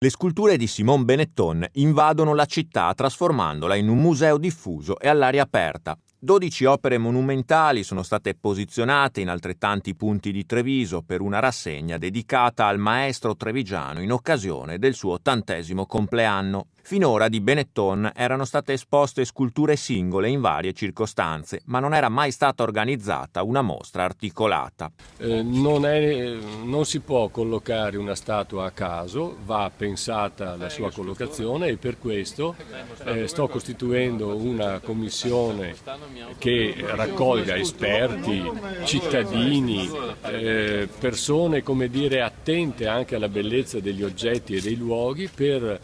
Le sculture di Simon Benetton invadono la città trasformandola in un museo diffuso e all'aria aperta. 12 opere monumentali sono state posizionate in altrettanti punti di Treviso per una rassegna dedicata al maestro trevigiano in occasione del suo 80° compleanno. Finora di Benetton erano state esposte sculture singole in varie circostanze, ma non era mai stata organizzata una mostra articolata. Non si può collocare una statua a caso, va pensata la sua collocazione e per questo sto costituendo una commissione che raccolga esperti, cittadini, persone attente anche alla bellezza degli oggetti e dei luoghi per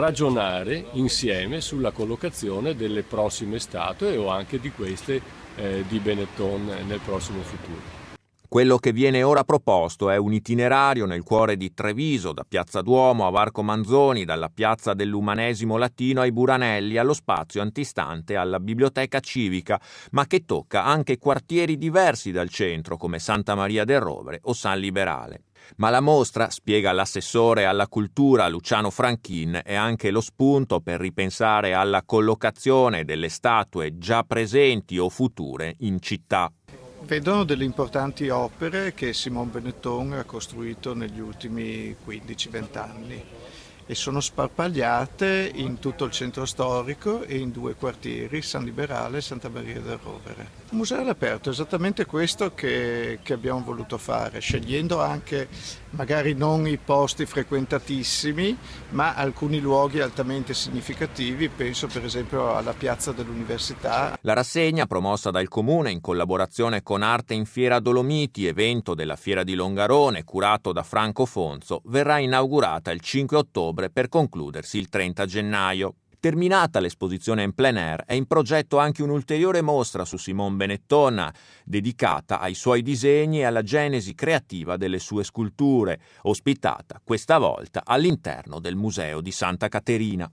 ragionare insieme sulla collocazione delle prossime statue o anche di queste di Benetton nel prossimo futuro. Quello che viene ora proposto è un itinerario nel cuore di Treviso, da Piazza Duomo a Varco Manzoni, dalla Piazza dell'Umanesimo Latino ai Buranelli, allo spazio antistante alla Biblioteca Civica, ma che tocca anche quartieri diversi dal centro come Santa Maria del Rovere o San Liberale. Ma la mostra, spiega l'assessore alla cultura Luciano Franchin, è anche lo spunto per ripensare alla collocazione delle statue già presenti o future in città. Vedono delle importanti opere che Simon Benetton ha costruito negli ultimi 15-20 anni e sono sparpagliate in tutto il centro storico e in 2 quartieri, San Liberale e Santa Maria del Rovere. Un museo all'aperto è esattamente questo che abbiamo voluto fare, scegliendo anche magari non i posti frequentatissimi, ma alcuni luoghi altamente significativi, penso per esempio alla piazza dell'Università. La rassegna, promossa dal Comune in collaborazione con Arte in Fiera Dolomiti, evento della Fiera di Longarone curato da Franco Fonzo, verrà inaugurata il 5 ottobre per concludersi il 30 gennaio. Terminata l'esposizione in plein air, è in progetto anche un'ulteriore mostra su Simon Benetton, dedicata ai suoi disegni e alla genesi creativa delle sue sculture, ospitata questa volta all'interno del Museo di Santa Caterina.